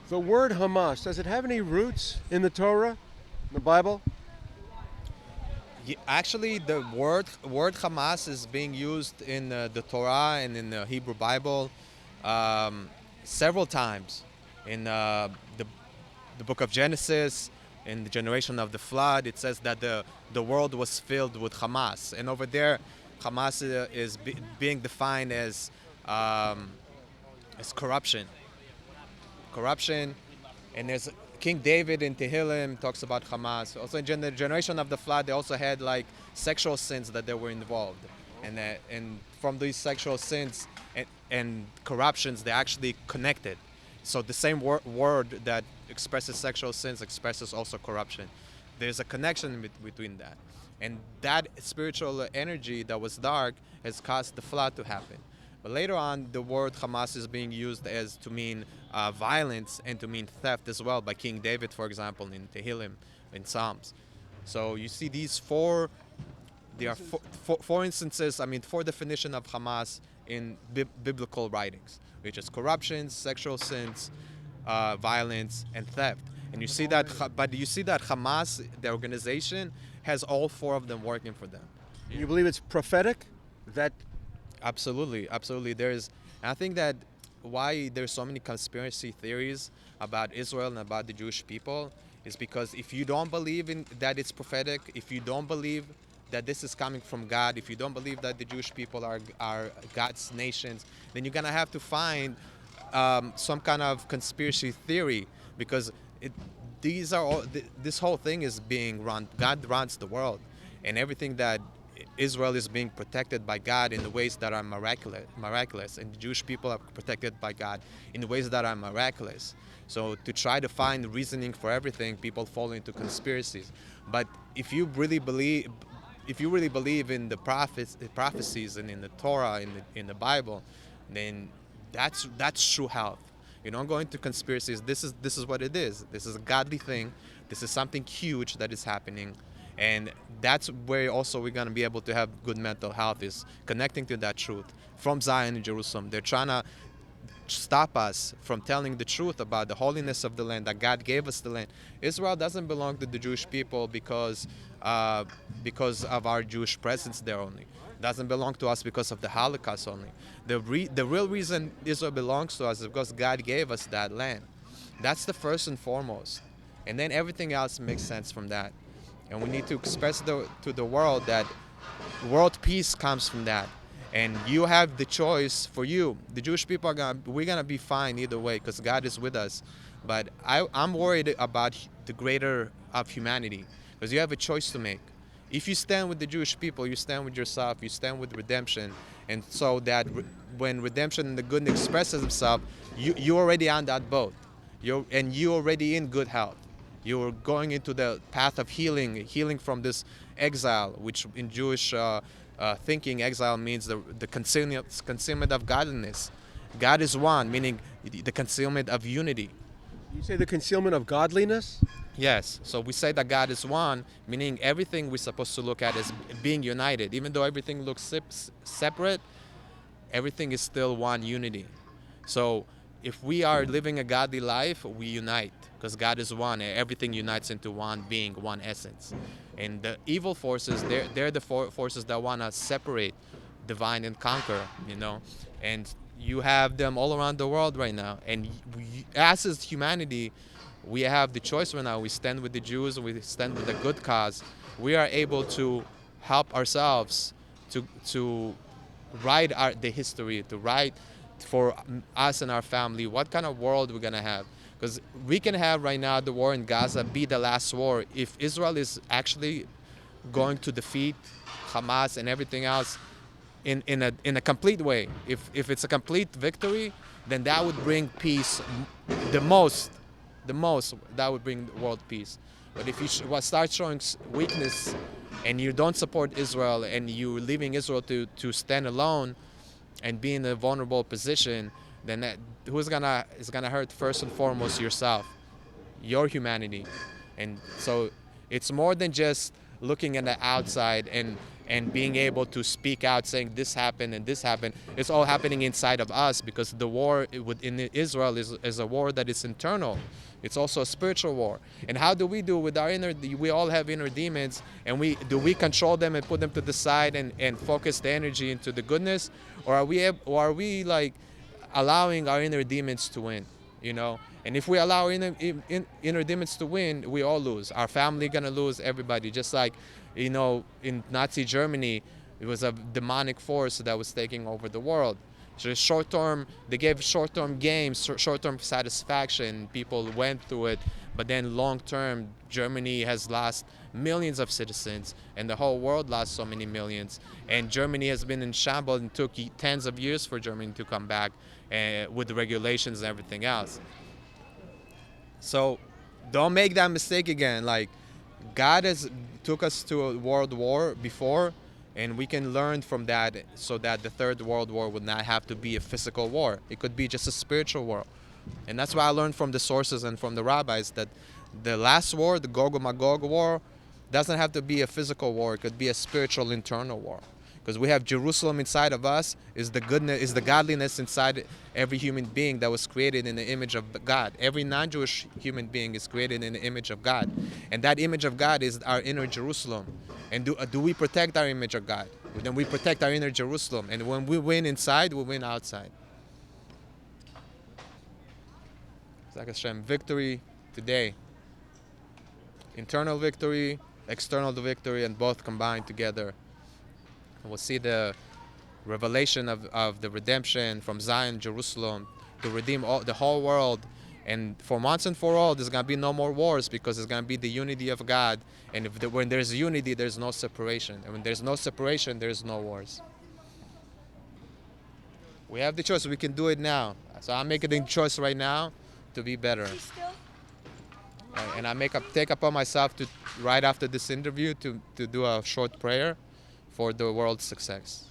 The word Hamas, does it have any roots in the Torah, in the Bible? Actually, the word Hamas is being used in the Torah and in the Hebrew Bible um, several times. In the book of Genesis, in the generation of the flood, it says that the world was filled with Hamas. And over there, Hamas is being defined as corruption. Corruption. And there's King David in Tehillim talks about Hamas. Also in the generation of the flood, they also had like sexual sins that they were involved. And from these sexual sins and corruptions, they actually connected. So the same word that expresses sexual sins expresses also corruption. There's a connection between that. And that spiritual energy that was dark has caused the flood to happen. But later on, the word Hamas is being used as to mean violence and to mean theft as well by King David, for example, in Tehillim, in Psalms. So you see these there are four instances, four definition of Hamas in biblical writings, which is corruption, sexual sins, violence, and theft. And you see that, but you see that Hamas, the organization, has all four of them working for them. You believe it's prophetic? That Absolutely, absolutely. I think that why there's so many conspiracy theories about Israel and about the Jewish people is because if you don't believe in that it's prophetic, if you don't believe that this is coming from God, if you don't believe that the Jewish people are God's nations, then you're gonna have to find some kind of conspiracy theory because this whole thing is being run. God runs the world, and everything that Israel is being protected by God in the ways that are miraculous, and the Jewish people are protected by God in the ways that are miraculous. So to try to find reasoning for everything, people fall into conspiracies. But if you really believe in the prophecies and in the Torah, in the Bible, then that's true health. You don't go into conspiracies. This is what it is. This is a godly thing. This is something huge that is happening. And that's where also we're going to be able to have good mental health, is connecting to that truth from Zion and Jerusalem. They're trying to stop us from telling the truth about the holiness of the land, that God gave us the land. Israel doesn't belong to the Jewish people because of our Jewish presence there only. It doesn't belong to us because of the Holocaust only. The real reason Israel belongs to us is because God gave us that land. That's the first and foremost. And then everything else makes sense from that. And we need to express to the world that world peace comes from that. And you have the choice for you. The Jewish people we're gonna be fine either way because God is with us. But I'm worried about the greater of humanity because you have a choice to make. If you stand with the Jewish people, you stand with yourself, you stand with redemption. And so that when redemption and the good expresses itself, you're already on that boat. You're already in good health. You're going into the path of healing from this exile, which in Jewish thinking, exile means the concealment of godliness. God is one, meaning the concealment of unity. you say the concealment of godliness? Yes, so we say that God is one, meaning everything we're supposed to look at as being united. Even though everything looks separate, everything is still one unity. So if we are living a godly life, we unite because God is one. Everything unites into one being, one essence. And the evil forces, they're the forces that want to separate, divide, and conquer, And you have them all around the world right now. And as humanity, we have the choice right now. We stand with the Jews, we stand with the good cause. We are able to help ourselves to write the history, to write for us and our family what kind of world we're going to have. Because we can have right now the war in Gaza be the last war. If Israel is actually going to defeat Hamas and everything else in a complete way, if it's a complete victory, then that would bring peace the most, that would bring world peace. But if you start showing weakness and you don't support Israel and you're leaving Israel to stand alone and be in a vulnerable position, then is gonna hurt first and foremost yourself, your humanity. And so it's more than just looking at the outside and being able to speak out saying this happened and this happened. It's all happening inside of us because the war within Israel is a war that is internal. It's also a spiritual war. And how do we do with our inner? We all have inner demons, and we control them and put them to the side and focus the energy into the goodness, or are we like allowing our inner demons to win? You know. And if we allow inner demons to win, we all lose. Our family gonna lose. Everybody. Just like, you know, in Nazi Germany, it was a demonic force that was taking over the world. So short-term, they gave short-term games, short-term satisfaction. People went through it, but then long-term, Germany has lost millions of citizens, and the whole world lost so many millions. And Germany has been in shambles, and took tens of years for Germany to come back with the regulations and everything else. So don't make that mistake again. Like, God has took us to a world war before, and we can learn from that so that the third world war would not have to be a physical war. It could be just a spiritual war. And that's why I learned from the sources and from the rabbis that the last war, the Gog and Magog war, doesn't have to be a physical war. It could be a spiritual internal war. Because we have Jerusalem inside of us, is the goodness, is the godliness inside every human being that was created in the image of God. Every non-Jewish human being is created in the image of God. And that image of God is our inner Jerusalem. And do we protect our image of God? Then we protect our inner Jerusalem. And when we win inside, we win outside. Zak Hashem, victory today. Internal victory, external victory, and both combined together. We'll see the revelation of the redemption from Zion, Jerusalem, to redeem the whole world. And for once and for all, there's going to be no more wars, because there's going to be the unity of God. And when there's unity, there's no separation. And when there's no separation, there's no wars. We have the choice. We can do it now. So I'm making the choice right now to be better. And I take upon myself to, right after this interview, to do a short prayer for the world's success.